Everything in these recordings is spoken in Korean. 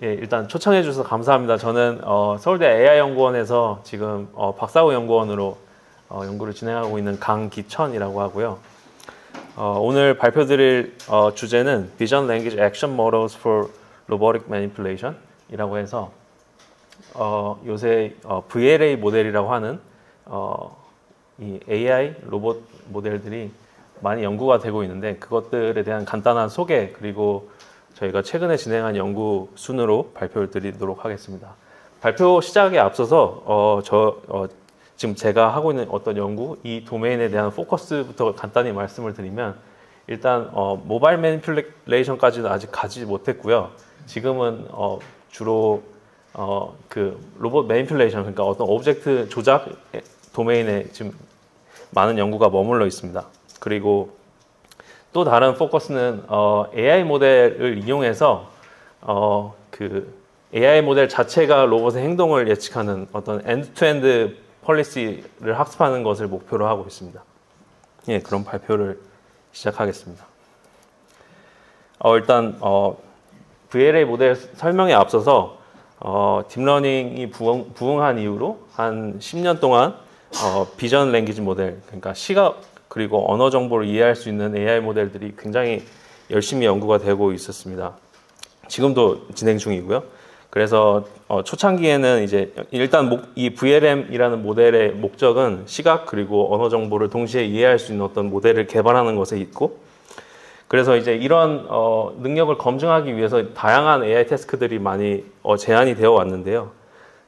예, 일단 초청해 주셔서 감사합니다. 저는 서울대 AI연구원에서 지금 박사후 연구원으로 연구를 진행하고 있는 강기천이라고 하고요. 오늘 발표드릴 주제는 Vision Language Action Models for Robotic Manipulation 이라고 해서 요새 VLA 모델이라고 하는 이 AI 로봇 모델들이 많이 연구가 되고 있는데 그것들에 대한 간단한 소개 그리고 저희가 최근에 진행한 연구 순으로 발표를 드리도록 하겠습니다. 발표 시작에 앞서서 지금 제가 하고 있는 어떤 연구, 이 도메인에 대한 포커스부터 간단히 말씀을 드리면 일단 모바일 매니플레이션까지는 아직 가지 못했고요. 지금은 주로 그 로봇 매니플레이션, 그러니까 어떤 오브젝트 조작 도메인에 지금 많은 연구가 머물러 있습니다. 그리고 또 다른 포커스는 AI 모델을 이용해서 그 AI 모델 자체가 로봇의 행동을 예측하는 어떤 엔드-투-엔드 폴리시를 학습하는 것을 목표로 하고 있습니다. 예, 그럼 발표를 시작하겠습니다. 일단 VLA 모델 설명에 앞서서 딥러닝이 부흥한 이후로 한 10년 동안 비전 랭귀지 모델, 그러니까 시각 그리고 언어 정보를 이해할 수 있는 AI 모델들이 굉장히 열심히 연구가 되고 있었습니다. 지금도 진행 중이고요. 그래서 초창기에는 이제 일단 이 VLM이라는 모델의 목적은 시각 그리고 언어 정보를 동시에 이해할 수 있는 어떤 모델을 개발하는 것에 있고, 그래서 이제 이런 능력을 검증하기 위해서 다양한 AI 태스크들이 많이 제안이 되어 왔는데요.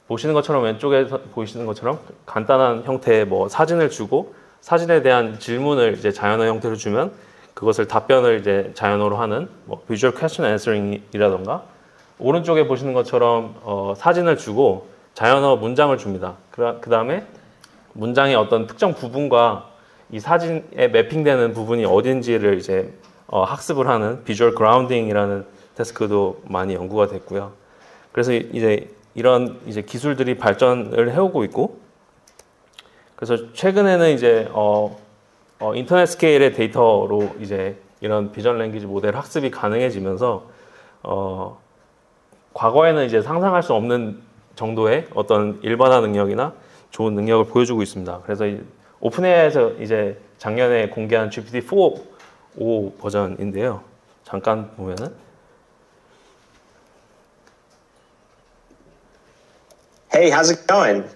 보시는 것처럼 왼쪽에서 보이시는 것처럼 간단한 형태의 사진을 주고 사진에 대한 질문을 이제 자연어 형태로 주면 그것을 답변을 이제 자연어로 하는 Visual Question Answering이라던가, 오른쪽에 보시는 것처럼 사진을 주고 자연어 문장을 줍니다. 그 다음에 문장의 어떤 특정 부분과 이 사진에 매핑되는 부분이 어딘지를 이제 학습을 하는 Visual Grounding이라는 태스크도 많이 연구가 됐고요. 그래서 이제 이런 이제 기술들이 발전을 해오고 있고, 그래서 최근에는 이제 인터넷 스케일의 데이터로 이제 이런 비전 랭귀지 모델 학습이 가능해지면서 과거에는 이제 상상할 수 없는 정도의 어떤 일반화 능력이나 좋은 능력을 보여주고 있습니다. 그래서 오픈AI에서 이제 작년에 공개한 GPT-4.5 버전인데요. 잠깐 보면은 Hey, how's it going?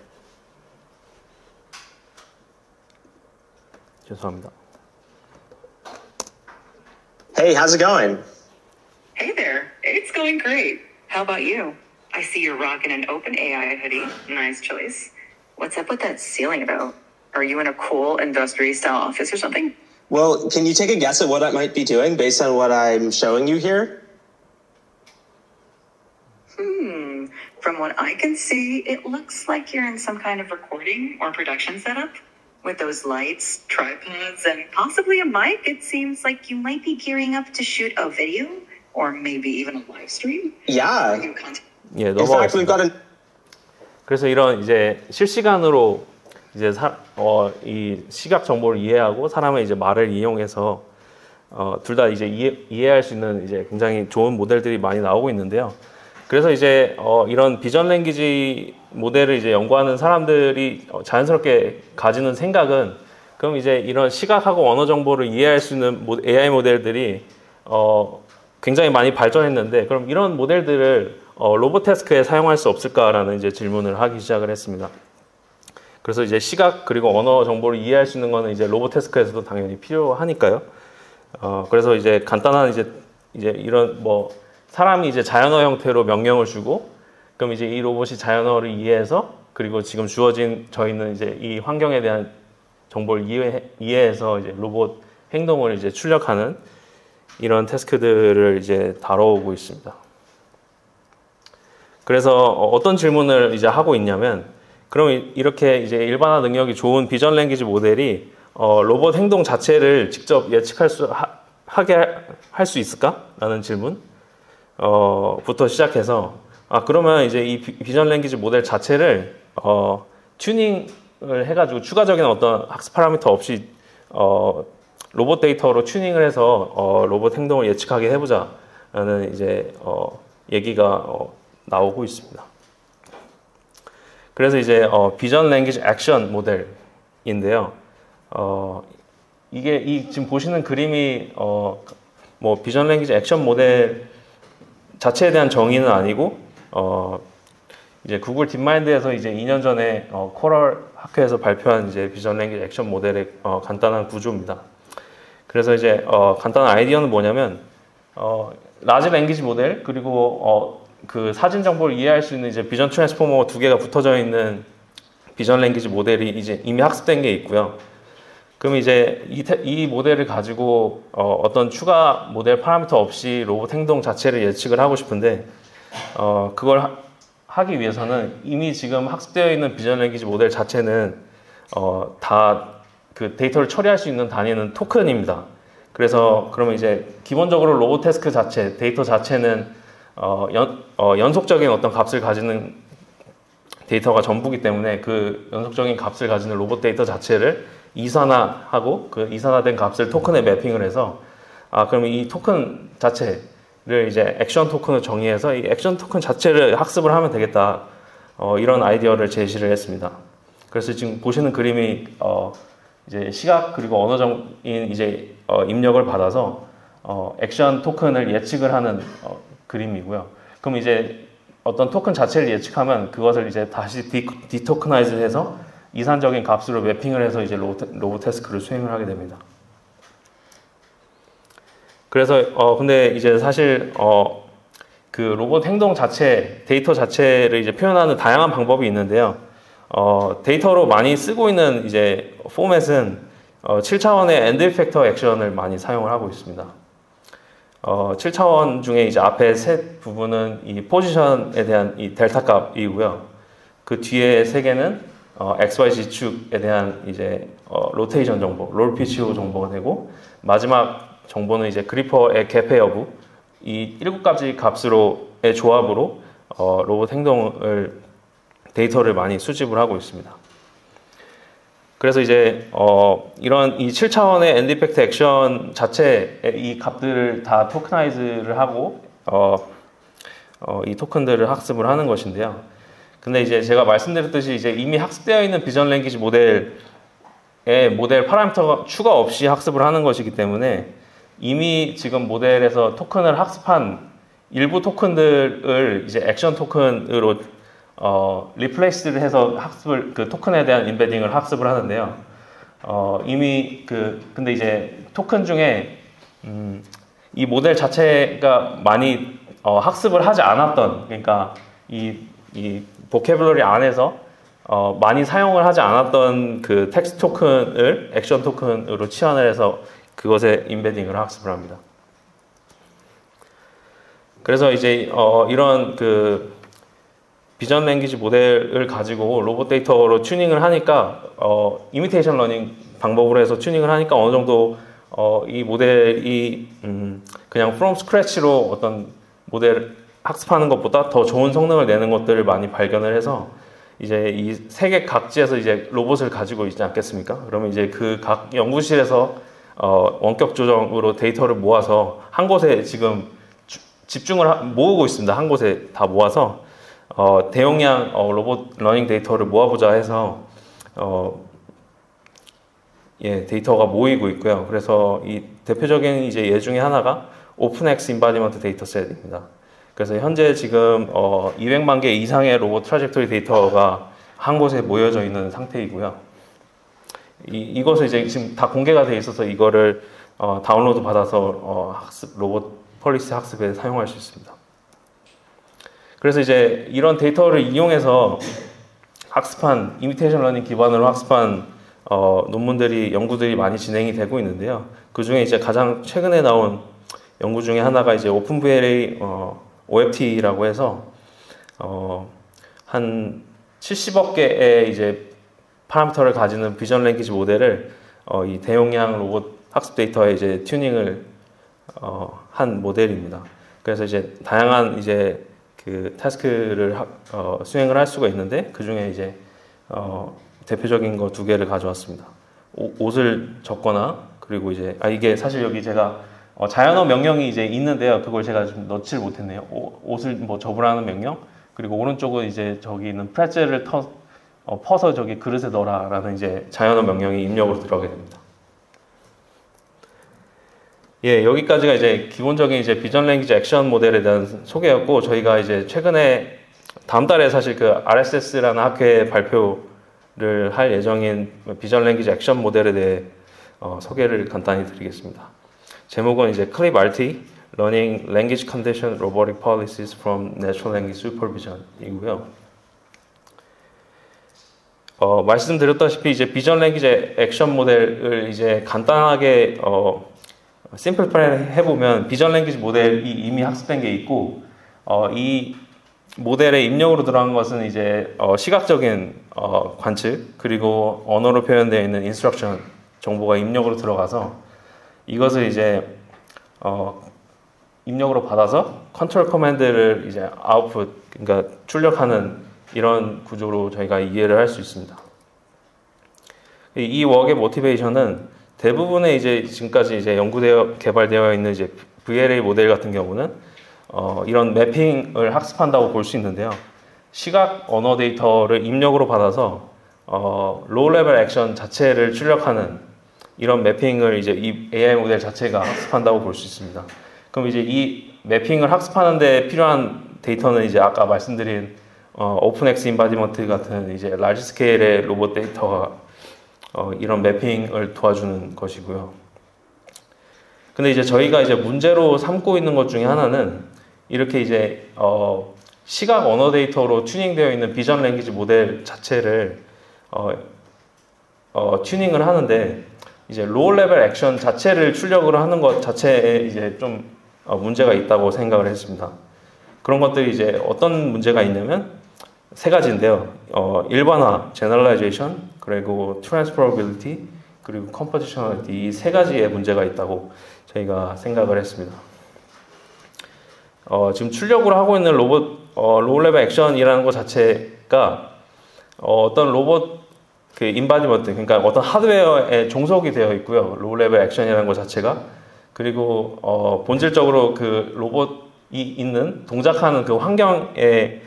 죄송합니다. Hey, how's it going? Hey there, it's going great. How about you? I see you're rocking an OpenAI hoodie. Nice choice. What's up with that ceiling about? Are you in a cool industry-style office or something? Well, can you take a guess at what I might be doing based on what I'm showing you here? From what I can see, it looks like you're in some kind of recording or production setup. With those lights, tripods, and possibly a mic, it seems like you might be gearing up to shoot a video or maybe even a live stream. Yeah. 예, In fact, we've got 넘어가겠습니다. 그래서 이런 이제 실시간으로 이제 이 시각 정보를 이해하고 사람의 이제 말을 이용해서 둘 다 이제 이해할 수 있는 이제 굉장히 좋은 모델들이 많이 나오고 있는데요. 그래서 이제 이런 비전 랭귀지 모델을 이제 연구하는 사람들이 자연스럽게 가지는 생각은, 그럼 이제 이런 시각하고 언어 정보를 이해할 수 있는 AI 모델들이 굉장히 많이 발전했는데, 그럼 이런 모델들을 로봇 태스크에 사용할 수 없을까라는 이제 질문을 하기 시작을 했습니다. 그래서 이제 시각 그리고 언어 정보를 이해할 수 있는 거는 이제 로봇 태스크에서도 당연히 필요하니까요. 그래서 이제 간단한 이제 이런 사람이 이제 자연어 형태로 명령을 주고, 그럼 이제 이 로봇이 자연어를 이해해서, 그리고 지금 주어진 저희는 이제 이 환경에 대한 정보를 이해해서 이제 로봇 행동을 이제 출력하는 이런 태스크들을 이제 다뤄오고 있습니다. 그래서 어떤 질문을 이제 하고 있냐면, 그럼 이렇게 이제 일반화 능력이 좋은 비전 랭귀지 모델이 로봇 행동 자체를 직접 예측할 수 있을까? 라는 질문. 부터 시작해서 그러면 이제 이 비전 랭귀지 모델 자체를 튜닝을 해가지고 추가적인 어떤 학습 파라미터 없이 로봇 데이터로 튜닝을 해서 로봇 행동을 예측하게 해보자라는 이제 얘기가 나오고 있습니다. 그래서 이제 비전 랭귀지 액션 모델인데요. 이게 지금 보시는 그림이 뭐 비전 랭귀지 액션 모델 자체에 대한 정의는 아니고 이제 구글 딥마인드에서 이제 2년 전에 코럴 학회에서 발표한 이제 비전 랭귀지 액션 모델의 간단한 구조입니다. 그래서 이제 간단한 아이디어는 뭐냐면 라지 랭귀지 모델 그리고 그 사진 정보를 이해할 수 있는 이제 비전 트랜스포머 두 개가 붙어져 있는 비전 랭귀지 모델이 이제 이미 학습된 게 있고요. 그럼 이제 이 모델을 가지고 어떤 추가 모델 파라미터 없이 로봇 행동 자체를 예측을 하고 싶은데 그걸 하기 위해서는 이미 지금 학습되어 있는 비전 랭귀지 모델 자체는 다 그 데이터를 처리할 수 있는 단위는 토큰입니다. 그래서 그러면 이제 기본적으로 로봇 태스크 자체, 데이터 자체는 연속적인 어떤 값을 가지는 데이터가 전부기 때문에 그 연속적인 값을 가지는 로봇 데이터 자체를 이산화하고 그 이산화된 값을 토큰에 매핑을 해서 그러면 이 토큰 자체를 이제 액션 토큰을 정의해서 이 액션 토큰 자체를 학습을 하면 되겠다. 이런 아이디어를 제시를 했습니다. 그래서 지금 보시는 그림이 이제 시각 그리고 언어적인 이제 입력을 받아서 액션 토큰을 예측을 하는 그림이고요. 그럼 이제 어떤 토큰 자체를 예측하면 그것을 이제 다시 디토크나이즈해서 이산적인 값으로 매핑을 해서 이제 로봇 태스크를 수행을 하게 됩니다. 그래서 근데 이제 사실 그 로봇 행동 자체, 데이터 자체를 이제 표현하는 다양한 방법이 있는데요. 데이터로 많이 쓰고 있는 이제 포맷은 7차원의 엔드 이펙터 액션을 많이 사용을 하고 있습니다. 7차원 중에 이제 앞에 셋 부분은 이 포지션에 대한 이 델타 값이고요. 그 뒤에 세 개는 XYZ 축에 대한 이제 로테이션 정보, 롤 피치오 정보가 되고 마지막 정보는 이제 그리퍼의 개폐 여부 이 7가지 값으로의 조합으로 로봇 행동을 데이터를 많이 수집을 하고 있습니다. 그래서 이제 이런 이 7차원의 엔드 이펙트 액션 자체의 이 값들을 다 토크나이즈를 하고 이 토큰들을 학습을 하는 것인데요. 근데 이제 제가 말씀드렸듯이 이제 이미 학습되어 있는 비전 랭귀지 모델의 모델 파라미터가 추가 없이 학습을 하는 것이기 때문에 이미 지금 모델에서 토큰을 학습한 일부 토큰들을 이제 액션 토큰으로 리플레이스를 해서 학습을 그 토큰에 대한 인베딩을 학습을 하는데요. 이미 근데 이제 토큰 중에 이 모델 자체가 많이 학습을 하지 않았던 그러니까 이 보캐블러리 안에서 많이 사용을 하지 않았던 그 텍스트 토큰을 액션 토큰으로 치환을 해서 그것에 인베딩을 학습을 합니다. 그래서 이제 이런 그 비전 랭귀지 모델을 가지고 로봇 데이터로 튜닝을 하니까 이미테이션 러닝 방법으로 해서 튜닝을 하니까 어느 정도 이 모델이 그냥 from scratch로 어떤 모델 학습하는 것보다 더 좋은 성능을 내는 것들을 많이 발견을 해서 이제 이 세계 각지에서 이제 로봇을 가지고 있지 않겠습니까? 그러면 이제 그 각 연구실에서 원격 조정으로 데이터를 모아서 한 곳에 지금 집중을 모으고 있습니다. 한 곳에 다 모아서 대용량 로봇 러닝 데이터를 모아보자 해서 데이터가 모이고 있고요. 그래서 이 대표적인 이제 예 중에 하나가 오픈엑스 인바디먼트 데이터셋입니다. 그래서 현재 지금 200만 개 이상의 로봇 트라젝토리 데이터가 한 곳에 모여져 있는 상태이고요. 이것을 이제 지금 다 공개가 돼 있어서 이거를 다운로드 받아서 로봇 폴리시 학습에 사용할 수 있습니다. 그래서 이제 이런 데이터를 이용해서 학습한 이미테이션 러닝 기반으로 학습한 논문들이 연구들이 많이 진행이 되고 있는데요. 그 중에 이제 가장 최근에 나온 연구 중에 하나가 이제 오픈VLA OFT라고 해서 한 70억 개의 이제 파라미터를 가지는 비전 랭귀지 모델을 이 대용량 로봇 학습 데이터에 이제 튜닝을 한 모델입니다. 그래서 이제 다양한 이제 그 태스크를 수행을 할 수가 있는데 그 중에 이제 대표적인 거 두 개를 가져왔습니다. 옷을 적거나 그리고 이제 이게 사실 여기 제가 자연어 명령이 이제 있는데요. 그걸 제가 좀 넣지를 못했네요. 옷을 뭐 접으라는 명령 그리고 오른쪽은 이제 저기 있는 프레첼을 퍼서 저기 그릇에 넣어라라는 이제 자연어 명령이 입력으로 들어가게 됩니다. 예, 여기까지가 이제 기본적인 이제 비전 랭귀지 액션 모델에 대한 소개였고, 저희가 이제 최근에 다음 달에 사실 그 RSS라는 학회 발표를 할 예정인 비전 랭귀지 액션 모델에 대해 소개를 간단히 드리겠습니다. 제목은 이제 클립 RT Learning Language Condition Robotic Policies from Natural Language Supervision 이고요. 말씀드렸다시피 이제 비전 랭귀지 액션 모델을 이제 간단하게 심플플레이 해보면 비전 랭귀지 모델이 이미 학습된 게 있고, 이 모델의 입력으로 들어간 것은 이제 시각적인 관측, 그리고 언어로 표현되어 있는 인스트럭션 정보가 입력으로 들어가서 이것을 이제 입력으로 받아서 컨트롤 커맨드를 이제 아웃풋, 그러니까 출력하는 이런 구조로 저희가 이해를 할 수 있습니다. 이 웍의 모티베이션은 대부분의 이제 지금까지 이제 개발되어 있는 이제 VLA 모델 같은 경우는 이런 매핑을 학습한다고 볼 수 있는데요. 시각 언어 데이터를 입력으로 받아서 로우 레벨 액션 자체를 출력하는 이런 매핑을 이제 이 AI 모델 자체가 학습한다고 볼 수 있습니다. 그럼 이제 이 매핑을 학습하는 데 필요한 데이터는 이제 아까 말씀드린 오픈엑스 인바디먼트 같은 이제 라지 스케일의 로봇 데이터가 이런 매핑을 도와주는 것이고요. 근데 이제 저희가 이제 문제로 삼고 있는 것 중에 하나는 이렇게 이제 시각 언어 데이터로 튜닝되어 있는 비전 랭귀지 모델 자체를 튜닝을 하는데 이제 로우 레벨 액션 자체를 출력을 하는 것 자체에 이제 좀 문제가 있다고 생각을 했습니다. 그런 것들이 이제 어떤 문제가 있냐면 세 가지인데요. 일반화, generalization, 그리고 transferability, 그리고 compositionality 이 세 가지의 문제가 있다고 저희가 생각을 했습니다. 지금 출력으로 하고 있는 로봇 로우 레벨 액션이라는 것 자체가 어떤 로봇 그 인바디먼트, 그러니까 어떤 하드웨어에 종속이 되어 있고요. 로우 레벨 액션이라는 것 자체가. 그리고 본질적으로 그 로봇이 있는 동작하는 그 환경에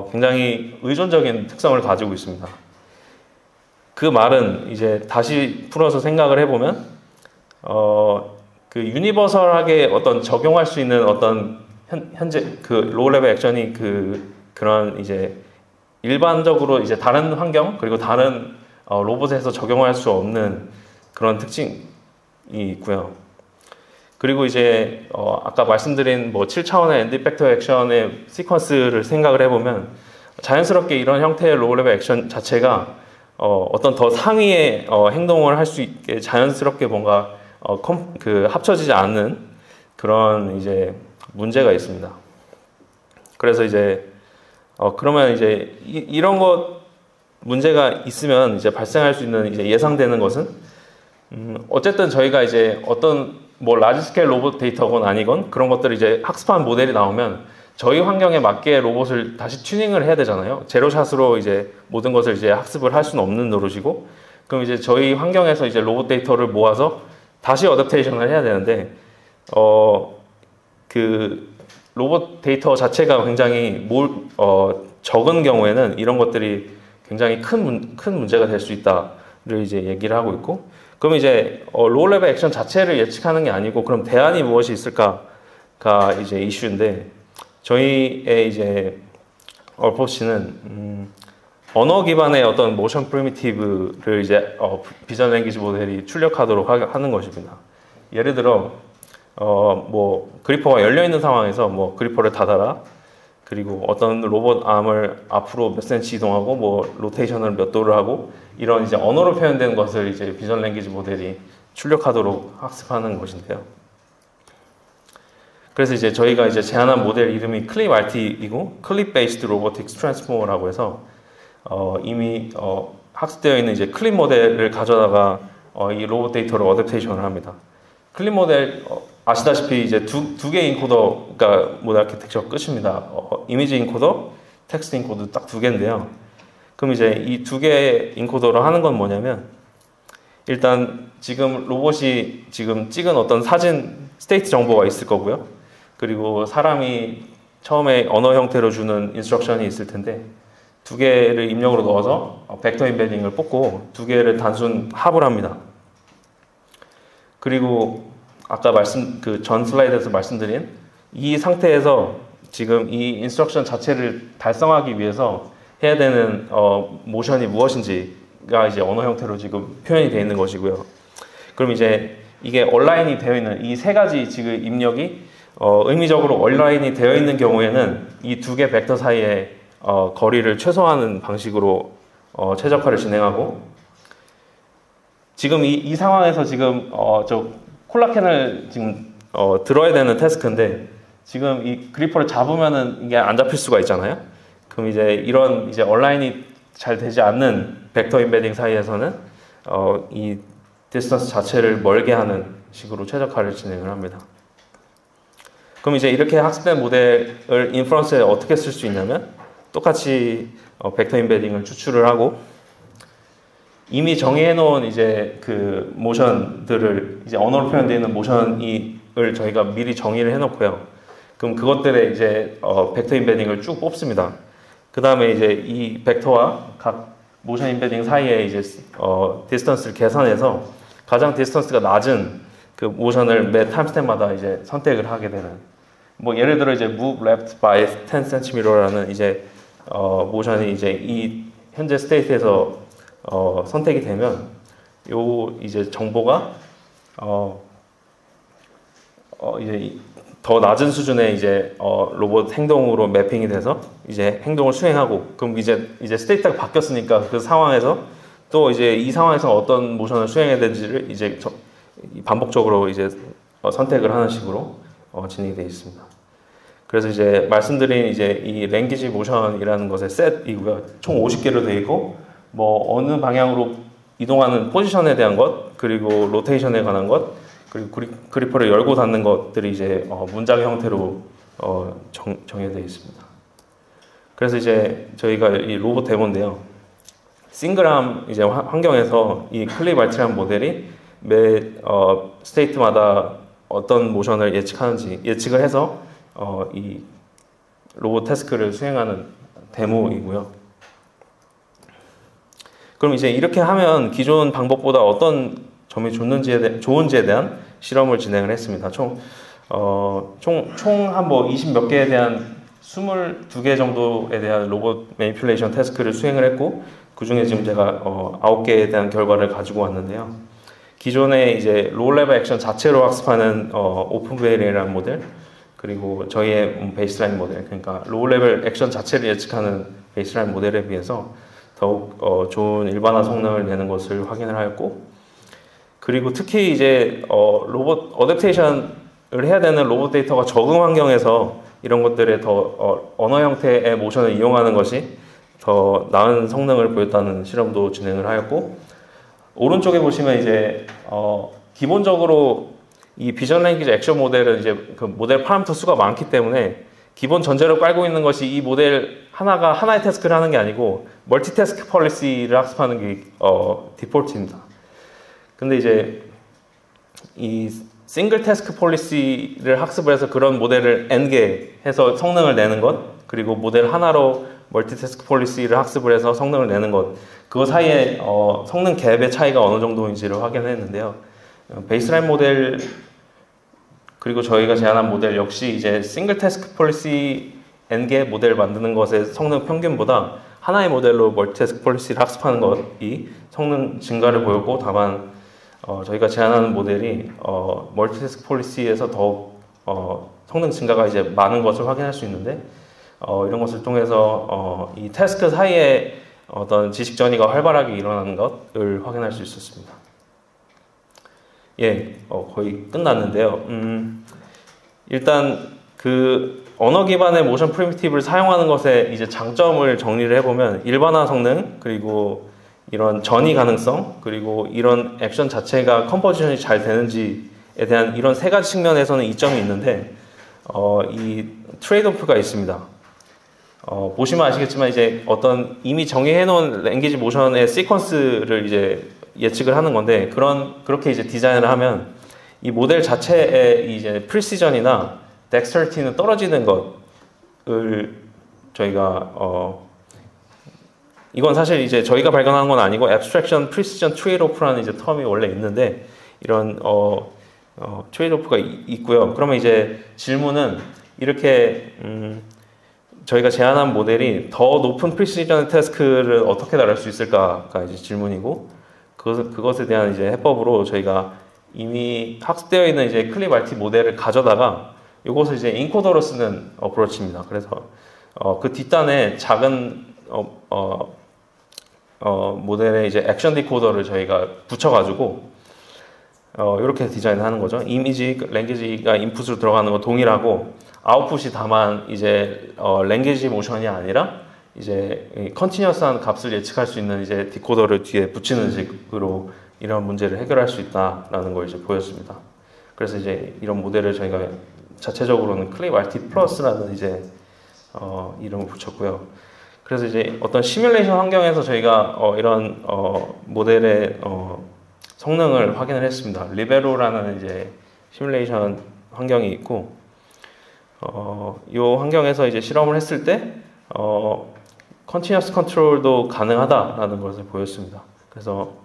굉장히 의존적인 특성을 가지고 있습니다. 그 말은 이제 다시 풀어서 생각을 해보면 그 유니버설하게 어떤 적용할 수 있는 어떤 현재 그 로우 레벨 액션이 그런 이제 일반적으로 이제 다른 환경 그리고 다른 로봇에서 적용할 수 없는 그런 특징이 있고요. 그리고 이제 아까 말씀드린 뭐 7차원의 엔드 팩터 액션의 시퀀스를 생각을 해보면 자연스럽게 이런 형태의 로우 레벨 액션 자체가 어떤 더 상위의 행동을 할 수 있게 자연스럽게 뭔가 합쳐지지 않는 그런 이제 문제가 있습니다. 그래서 이제 그러면 이제 이런 것 문제가 있으면 이제 발생할 수 있는 이제 예상되는 것은 어쨌든 저희가 이제 어떤 뭐 라지 스케일 로봇 데이터건 아니건 그런 것들을 이제 학습한 모델이 나오면 저희 환경에 맞게 로봇을 다시 튜닝을 해야 되잖아요. 제로샷으로 이제 모든 것을 이제 학습을 할 수는 없는 노릇이고, 그럼 이제 저희 환경에서 이제 로봇 데이터를 모아서 다시 어댑테이션을 해야 되는데 그 로봇 데이터 자체가 굉장히 적은 경우에는 이런 것들이 굉장히 큰 문제가 될 수 있다를 이제 얘기를 하고 있고, 그럼 이제 로우 레벨 액션 자체를 예측하는 게 아니고 그럼 대안이 무엇이 있을까가 이제 이슈인데, 저희의 이제 어프로치는 언어 기반의 어떤 모션 프리미티브를 이제 비전 랭귀지 모델이 출력하도록 하는 것입니다. 예를 들어 뭐 그리퍼가 열려 있는 상황에서 뭐 그리퍼를 닫아라, 그리고 어떤 로봇 암을 앞으로 몇 센치 이동하고 뭐 로테이션을 몇 도를 하고 이런 이제 언어로 표현된 것을 이제 비전 랭귀지 모델이 출력하도록 학습하는 것인데요. 그래서 이제 저희가 이제 제안한 모델 이름이 클립 RT이고 클립 베이스드 로보틱스 트랜스포머라고 해서 이미 학습되어 있는 이제 클립 모델을 가져다가 이 로봇 데이터를 어댑테이션을 합니다. 클립 모델 아시다시피 이제 두 개의 인코더가 모델 아키텍처 끝입니다. 이미지 인코더, 텍스트 인코더 딱 두 개인데요. 그럼 이제 이 두 개의 인코더로 하는 건 뭐냐면, 일단 지금 로봇이 지금 찍은 어떤 사진 스테이트 정보가 있을 거고요. 그리고 사람이 처음에 언어 형태로 주는 인스트럭션이 있을 텐데 두 개를 입력으로 넣어서 벡터 임베딩을 뽑고 두 개를 단순 합을 합니다. 그리고 아까 그 전 슬라이드에서 말씀드린 이 상태에서 지금 이 인스트럭션 자체를 달성하기 위해서 해야 되는 모션이 무엇인지가 이제 언어 형태로 지금 표현이 되어 있는 것이고요. 그럼 이제 이게 얼라인이 되어 있는 이 세 가지 지금 입력이 의미적으로 얼라인이 되어 있는 경우에는 이 두 개 벡터 사이에 거리를 최소화하는 방식으로 최적화를 진행하고, 지금 이 상황에서 지금 저 콜라캔을 지금 들어야 되는 태스크인데 지금 이 그리퍼를 잡으면은 이게 안 잡힐 수가 있잖아요. 그럼 이제 이런 이제 얼라인이 잘 되지 않는 벡터 임베딩 사이에서는 이 디스턴스 자체를 멀게 하는 식으로 최적화를 진행을 합니다. 그럼 이제 이렇게 학습된 모델을 인퍼런스에 어떻게 쓸 수 있냐면 똑같이 벡터 임베딩을 추출을 하고 이미 정의해 놓은 이제 그 모션들을 이제 언어로 표현되어 있는 모션을 저희가 미리 정의를 해 놓고요. 그럼 그것들의 이제 벡터 임베딩을 쭉 뽑습니다. 그 다음에 이제 이 벡터와 각 모션 임베딩 사이에 이제 디스턴스를 계산해서 가장 디스턴스가 낮은 그 모션을 매 타임스텝마다 이제 선택을 하게 되는, 뭐 예를 들어 이제 move left by 10cm라는 이제 모션이 이제 이 현재 스테이트에서 선택이 되면 요 이제 정보가 이제 더 낮은 수준의 이제 로봇 행동으로 매핑이 돼서 이제 행동을 수행하고, 그럼 이제 스테이트가 바뀌었으니까 그 상황에서 또 이제 이 상황에서 어떤 모션을 수행해야 되는지를 이제 반복적으로 이제 선택을 하는 식으로 진행이 되어 있습니다. 그래서 이제 말씀드린 이제 이 랭귀지 모션이라는 것의 셋이고요. 총 50개로 되어 있고, 뭐 어느 방향으로 이동하는 포지션에 대한 것, 그리고 로테이션에 관한 것, 그리고 그리퍼를 열고 닫는 것들이 이제 문장 형태로 정해되어 있습니다. 그래서 이제 저희가 이 로봇 데모인데요. 싱글암 이제 환경에서 이 클립 알트란 모델이 매 스테이트마다 어떤 모션을 예측을 해서 이 로봇 태스크를 수행하는 데모이고요. 그럼 이제 이렇게 하면 기존 방법보다 어떤 점이 좋은지에 대한 실험을 진행을 했습니다. 총 한 뭐 20몇 개에 대한 22개 정도에 대한 로봇 매니플레이션 태스크를 수행을 했고, 그 중에 지금 제가 9개에 대한 결과를 가지고 왔는데요. 기존에 이제 로우 레벨 액션 자체로 학습하는 오픈베일이라는 모델, 그리고 저희의 베이스라인 모델, 그러니까 로우 레벨 액션 자체를 예측하는 베이스라인 모델에 비해서 더욱 좋은 일반화 성능을 내는 것을 확인을 하였고, 그리고 특히 이제 로봇 어댑테이션을 해야 되는 로봇 데이터가 적은 환경에서 이런 것들의 더 언어 형태의 모션을 이용하는 것이 더 나은 성능을 보였다는 실험도 진행을 하였고, 오른쪽에 보시면 이제 기본적으로 이 비전 랭귀지 액션 모델은 이제 그 모델 파라미터 수가 많기 때문에 기본 전제로 깔고 있는 것이 이 모델 하나가 하나의 태스크를 하는 게 아니고 멀티태스크 폴리시를 학습하는 게 디폴트입니다. 근데 이제 이 싱글 태스크 폴리시를 학습을 해서 그런 모델을 N개 해서 성능을 내는 것, 그리고 모델 하나로 멀티태스크 폴리시를 학습을 해서 성능을 내는 것, 그 사이에 성능 갭의 차이가 어느 정도인지를 확인했는데요. 베이스라인 모델 그리고 저희가 제안한 모델 역시 이제 싱글 태스크 폴리시 N개 모델을 만드는 것의 성능 평균보다 하나의 모델로 멀티태스크 폴리시를 학습하는 것이 성능 증가를 보였고, 다만 저희가 제안하는 모델이 멀티태스크 폴리시에서 더욱 성능 증가가 이제 많은 것을 확인할 수 있는데, 이런 것을 통해서 이 태스크 사이에 어떤 지식 전이가 활발하게 일어나는 것을 확인할 수 있었습니다. 예, 거의 끝났는데요. 일단 그 언어 기반의 모션 프리미티브를 사용하는 것의 이제 장점을 정리를 해보면 일반화 성능, 그리고 이런 전이 가능성, 그리고 이런 액션 자체가 컴포지션이 잘 되는지에 대한 이런 세 가지 측면에서는 이점이 있는데, 이 트레이드오프가 있습니다. 보시면 아시겠지만 이제 어떤 이미 정의해 놓은 랭귀지 모션의 시퀀스를 이제 예측을 하는 건데, 그렇게 이제 디자인을 하면 이 모델 자체의 이제 프리시전이나 덱스터리티는 떨어지는 것, 저희가 이건 사실 이제 저희가 발견한 건 아니고 Abstraction Precision Trade-off라는 이제 텀이 원래 있는데 이런 트레이드-오프가 있고요. 그러면 이제 질문은 이렇게 저희가 제안한 모델이 더 높은 프리시전 태스크를 어떻게 다룰 수 있을까가 이제 질문이고 그것에 대한 이제 해법으로 저희가 이미 학습되어 있는 이제 클립RT 모델을 가져다가 이것을 이제 인코더로 쓰는 어프로치입니다. 그래서 그 뒷단에 작은 모델의 이제 액션 디코더를 저희가 붙여가지고 이렇게 디자인하는 거죠. 이미지, 랭귀지가 인풋으로 들어가는 거 동일하고 아웃풋이 다만 이제 랭귀지 모션이 아니라 이제 컨티뉴어스한 값을 예측할 수 있는 이제 디코더를 뒤에 붙이는 식으로 이런 문제를 해결할 수 있다라는 걸 이제 보였습니다. 그래서 이제 이런 모델을 저희가 자체적으로는 클립RT 플러스라는 이제 이름을 붙였고요. 그래서 이제 어떤 시뮬레이션 환경에서 저희가 이런 모델의 성능을 확인을 했습니다. 리베로라는 이제 시뮬레이션 환경이 있고, 이 환경에서 이제 실험을 했을 때, 컨티뉴어스 컨트롤도 가능하다라는 것을 보였습니다. 그래서,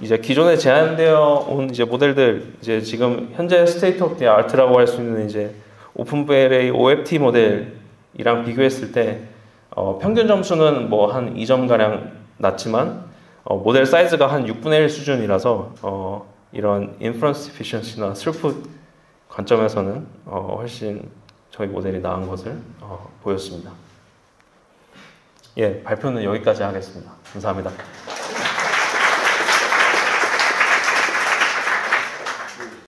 이제 기존에 제한되어 온 이제 모델들, 이제 지금 현재 스테이트 오브 더 아트라고 할 수 있는 이제 오픈VLA OFT 모델이랑 비교했을 때, 평균 점수는 뭐 한 2점 가량 낮지만, 모델 사이즈가 한 6분의 1 수준이라서 이런 인퍼런스 에피션시나 스루풋 관점에서는 훨씬 저희 모델이 나은 것을 보였습니다. 예, 발표는 여기까지 하겠습니다. 감사합니다.